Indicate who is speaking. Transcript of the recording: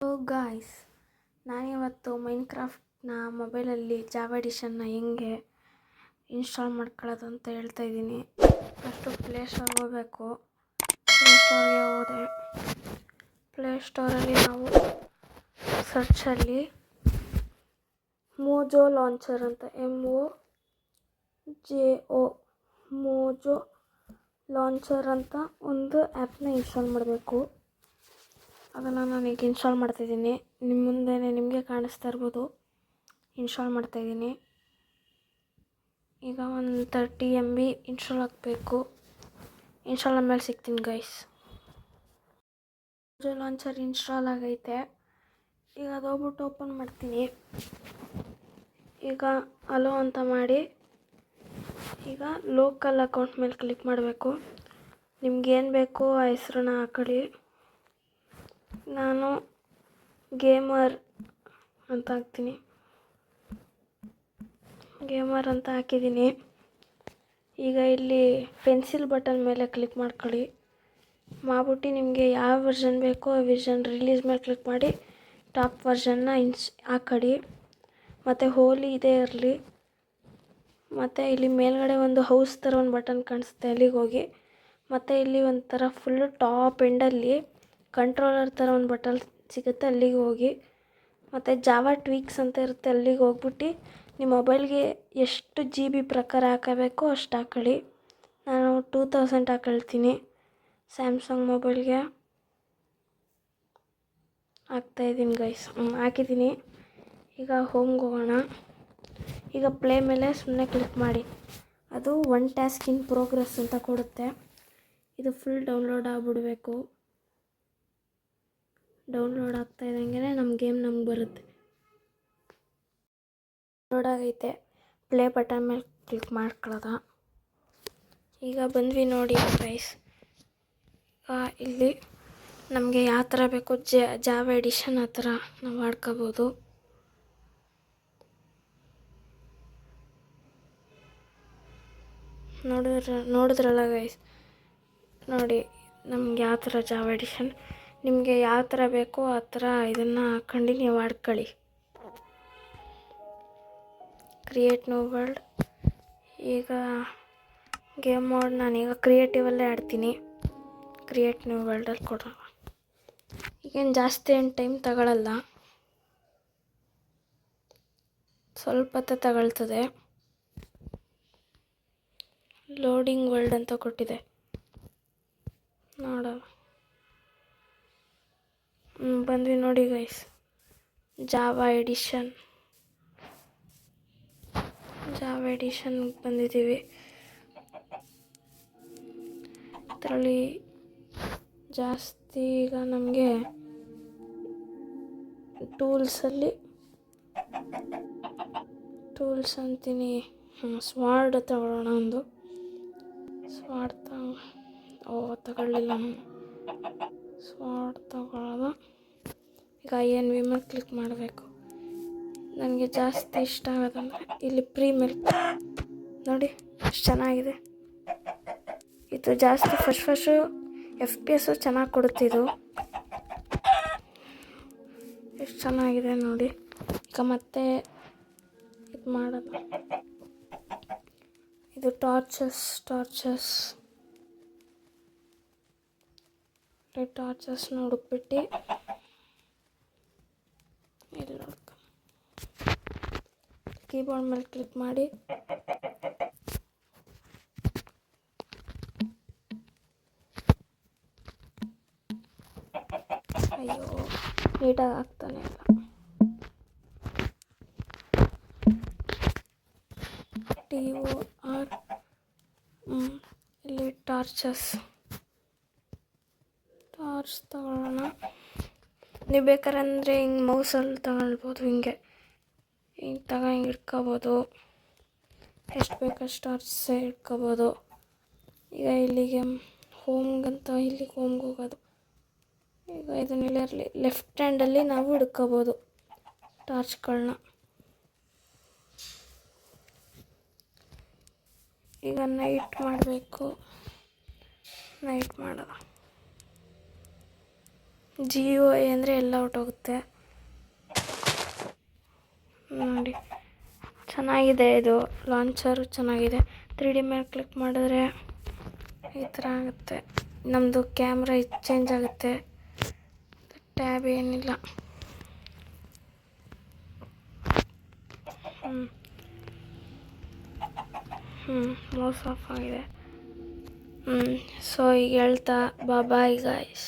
Speaker 1: So guys, ನಾನಿವತ್ತು ಮೈನ್ಕ್ರಾಫ್ಟ್ನ ಮೊಬೈಲಲ್ಲಿ Java ಎಡಿಷನ್ನ ಹೆಂಗೆ ಇನ್ಸ್ಟಾಲ್ ಮಾಡ್ಕೊಳ್ಳೋದು ಅಂತ ಹೇಳ್ತಾ ಇದ್ದೀನಿ. ಫಸ್ಟು ಪ್ಲೇಸ್ಟೋರ್ಗೆ ಹೋಗಬೇಕು. ಪ್ಲೇಸ್ಟೋರ್ಗೆ ಹೋದೆ. ಪ್ಲೇಸ್ಟೋರಲ್ಲಿ ನಾವು ಸರ್ಚಲ್ಲಿ ಮೋಜೋ ಲಾಂಚರ್ ಅಂತ MOJO ಮೋಜೋ ಲಾಂಚರ್ ಅಂತ ಒಂದು ಆ್ಯಪ್ನ ಇನ್ಸ್ಟಾಲ್ ಮಾಡಬೇಕು. ಅದನ್ನು ನಾನೀಗ ಇನ್ಸ್ಟಾಲ್ ಮಾಡ್ತಾಯಿದ್ದೀನಿ. ನಿಮ್ಮ ಮುಂದೆ ನಿಮಗೆ ಕಾಣಿಸ್ತಾ ಇರ್ಬೋದು. ಇನ್ಸ್ಟಾಲ್ ಮಾಡ್ತಾಯಿದ್ದೀನಿ. ಈಗ ಒಂದು 30 MB ಇನ್ಸ್ಟಾಲ್ ಆಗಬೇಕು. ಇನ್ಸ್ಟಾಲ್ ಆದಮೇಲೆ ಸಿಗ್ತೀನಿ ಗೈಸ್. ಮೋಜೋ ಲಾಂಚರ್ ಇನ್ಸ್ಟಾಲ್ ಆಗೈತೆ. ಈಗ ಅದು ಹೋಗ್ಬಿಟ್ಟು ಓಪನ್ ಮಾಡ್ತೀನಿ. ಈಗ ಅಲೋ ಅಂತ ಮಾಡಿ ಈಗ ಲೋಕಲ್ ಅಕೌಂಟ್ ಮೇಲೆ ಕ್ಲಿಕ್ ಮಾಡಬೇಕು. ನಿಮ್ಗೇನು ಬೇಕೋ ಆ ಹೆಸ್ರನ್ನ ಹಾಕೊಳ್ಳಿ. ನಾನು ಗೇಮರ್ ಅಂತ ಹಾಕ್ತೀನಿ. ಗೇಮರ್ ಅಂತ ಹಾಕಿದ್ದೀನಿ. ಈಗ ಇಲ್ಲಿ ಪೆನ್ಸಿಲ್ ಬಟನ್ ಮೇಲೆ ಕ್ಲಿಕ್ ಮಾಡ್ಕೊಳ್ಳಿ. ಮಾಡ್ಬಿಟ್ಟು ನಿಮಗೆ ಯಾವ ವರ್ಷನ್ ಬೇಕೋ ಆ ವರ್ಷನ್ ರಿಲೀಸ್ ಮೇಲೆ ಕ್ಲಿಕ್ ಮಾಡಿ ಟಾಪ್ ವರ್ಷನ್ನ ಹಾಕೊಳ್ಳಿ. ಮತ್ತು ಹೋಲಿ ಇದೇ ಇರಲಿ. ಮತ್ತು ಇಲ್ಲಿ ಮೇಲ್ಗಡೆ ಒಂದು ಹೌಸ್ ಥರ ಒಂದು ಬಟನ್ ಕಾಣಿಸುತ್ತೆ, ಅಲ್ಲಿಗೆ ಹೋಗಿ. ಮತ್ತು ಇಲ್ಲಿ ಒಂಥರ ಫುಲ್ಲು ಟಾಪ್ ಎಂಡಲ್ಲಿ ಕಂಟ್ರೋಲರ್ ಥರ ಒಂದು ಬಟನ್ ಸಿಗುತ್ತೆ, ಅಲ್ಲಿಗೆ ಹೋಗಿ. ಮತ್ತು ಜಾವಾ ಟ್ವೀಕ್ಸ್ ಅಂತ ಇರುತ್ತೆ, ಅಲ್ಲಿಗೆ ಹೋಗ್ಬಿಟ್ಟು ನಿಮ್ಮ ಮೊಬೈಲ್ಗೆ ಎಷ್ಟು GB ಪ್ರಕಾರ ಹಾಕಬೇಕೋ ಅಷ್ಟು ಹಾಕೊಳ್ಳಿ. ನಾನು 2000 ಹಾಕೊಳ್ತೀನಿ. ಸ್ಯಾಮ್ಸಂಗ್ ಮೊಬೈಲ್ಗೆ ಹಾಕ್ತಾಯಿದ್ದೀನಿ ಗೈಸ್. ಹಾಕಿದ್ದೀನಿ. ಈಗ ಹೋಮ್ಗೆ ಹೋಗೋಣ. ಈಗ ಪ್ಲೇ ಮೇಲೆ ಸುಮ್ಮನೆ ಕ್ಲಿಕ್ ಮಾಡಿ. ಅದು 1 ಟಾಸ್ಕ್ ಇನ್ ಪ್ರೋಗ್ರೆಸ್ ಅಂತ ಕೊಡುತ್ತೆ. ಇದು ಫುಲ್ ಡೌನ್ಲೋಡ್ ಆಗಿಬಿಡಬೇಕು. ಡೌನ್ಲೋಡ್ ಆಗ್ತಾ ಇದ್ದಂಗೆ ನಮ್ಮ ಗೇಮ್ ನಮ್ಗೆ ಬರುತ್ತೆ. ಡೌನ್ಲೋಡ್ ಆಗೈತೆ. ಪ್ಲೇ ಬಟನ್ ಮೇಲೆ ಕ್ಲಿಕ್ ಮಾಡ್ಕೊಳ್ಳೋದ. ಈಗ ಬಂದ್ವಿ ನೋಡಿ ಗೈಸ್. ಇಲ್ಲಿ ನಮಗೆ ಯಾವ ಥರ ಬೇಕೋ ಜಾವಾ ಎಡಿಷನ್ ಆ ಥರ ನಾವು ಆಡ್ಕೋಬೋದು. ನೋಡಿದ್ರಲ್ಲ ಗೈಸ್, ನೋಡಿ ನಮ್ಗೆ ಯಾವ ಥರ ಜಾವಾ ಎಡಿಷನ್. ನಿಮಗೆ ಯಾವ ಥರ ಬೇಕೋ ಆ ಥರ ಇದನ್ನು ಹಾಕ್ಕೊಂಡು ನೀವು ಆಡ್ಕೊಳ್ಳಿ. Create new world. ಈಗ ಗೇಮ್ ಮೋಡ್ ನಾನೀಗ ಕ್ರಿಯೇಟಿವಲ್ಲೇ ಆಡ್ತೀನಿ. ಕ್ರಿಯೇಟ್ ನ್ಯೂ ವರ್ಲ್ಡಲ್ಲಿ ಕೊಡೋಣ. ಈಗೇನು ಜಾಸ್ತಿ ಏನು ಟೈಮ್ ತಗೊಳ್ಳಲ್ಲ, ಸ್ವಲ್ಪ ಹೊತ್ತು ತಗೊಳ್ತದೆ. ಲೋಡಿಂಗ್ ವರ್ಲ್ಡ್ ಅಂತ ಕೊಟ್ಟಿದೆ, ನೋಡೋಣ. ಬಂದ್ವಿ ನೋಡಿ ಗೈಸ್. ಜಾವಾ ಎಡಿಷನ್ ಬಂದಿದ್ದೀವಿ. ಇದರಲ್ಲಿ ಜಾಸ್ತಿ ಈಗ ನಮಗೆ ಟೂಲ್ಸ್ ಅಂತೀನಿ. ಸ್ವಾರ್ಡ್ ತಗೊಳ್ಳೋಣ. ಒಂದು ಸ್ವಾರ್ಡ್ ತಗೊಳ್ಳಿಲ್ಲ. ಸ್ವಾರ್ಡ್ ತಗೊಳ್ಳೋದು. ಈಗ INV ಮೇಲೆ ಕ್ಲಿಕ್ ಮಾಡಬೇಕು. ನನಗೆ ಜಾಸ್ತಿ ಇಷ್ಟ ಆಗೋದಂದರೆ ಇಲ್ಲಿ ಪ್ರೀ ಮೇಲೆ ನೋಡಿ, ಎಷ್ಟು ಚೆನ್ನಾಗಿದೆ. ಇದು ಜಾಸ್ತಿ ಫಸ್ಟು FPS ಚೆನ್ನಾಗಿ ಕೊಡುತ್ತಿದ್ದು. ಎಷ್ಟು ಚೆನ್ನಾಗಿದೆ ನೋಡಿ. ಈಗ ಮತ್ತೆ ಇದು ಮಾಡೋದು. ಇದು ಟಾರ್ಚಸ್ ಹುಡುಕ್ಬಿಟ್ಟು ಇಲ್ಲಿ ನೋಡ್ಕೊ. ಕೀಬೋರ್ಡ್ ಮೇಲೆ ಕ್ಲಿಕ್ ಮಾಡಿ ಅಯ್ಯೋ ನೀಟಾಗಿ ಆಗ್ತಾನೆ ಇಲ್ಲ. TOR ಇಲ್ಲಿ ಟಾರ್ಚ್ ತಗೊಳ್ಳೋಣ. ನೀವು ಬೇಕಾರಂದರೆ ಹಿಂಗೆ ಮೌಸಲ್ಲಿ ತಗೊಳ್ಬೋದು. ಹಿಂಗೆ ಹಿಂಗೆ ಇಟ್ಕೋಬೋದು. ಎಷ್ಟು ಬೇಕಷ್ಟು ಟಾರ್ಚ್ ಇಟ್ಕೋಬೋದು. ಈಗ ಇಲ್ಲಿಗೆ ಹೋಮ್ಗಂತ ಇಲ್ಲಿಗೆ ಹೋಮ್ಗೆ ಹೋಗೋದು. ಈಗ ಇದನ್ನೆಲ್ಲ ಇರಲಿ, ಲೆಫ್ಟ್ ಹ್ಯಾಂಡಲ್ಲಿ ನಾವು ಹಿಡ್ಕೋಬೋದು ಟಾರ್ಚ್ಗಳನ್ನ. ಈಗ ನೈಟ್ ಮಾಡಬೇಕು. ನೈಟ್ ಮಾಡೋದು. GUI ಅಂದರೆ ಎಲ್ಲ ಹೊರ್ಟೋಗುತ್ತೆ. ನೋಡಿ ಚೆನ್ನಾಗಿದೆ, ಇದು ಲಾಂಚರು ಚೆನ್ನಾಗಿದೆ. 3D ಮೇಲೆ ಕ್ಲಿಕ್ ಮಾಡಿದ್ರೆ ಈ ಥರ ಆಗುತ್ತೆ. ನಮ್ಮದು ಕ್ಯಾಮ್ರಾ ಚೇಂಜ್ ಆಗುತ್ತೆ. ಟ್ಯಾಬ್ ಏನಿಲ್ಲ. ಮೌಸ್ ಆಫ್ ಆಗಿದೆ. ಸೊ ಈಗ ಹೇಳ್ತಾ ಬಾಯ್ ಗಾಯ್ಸ್.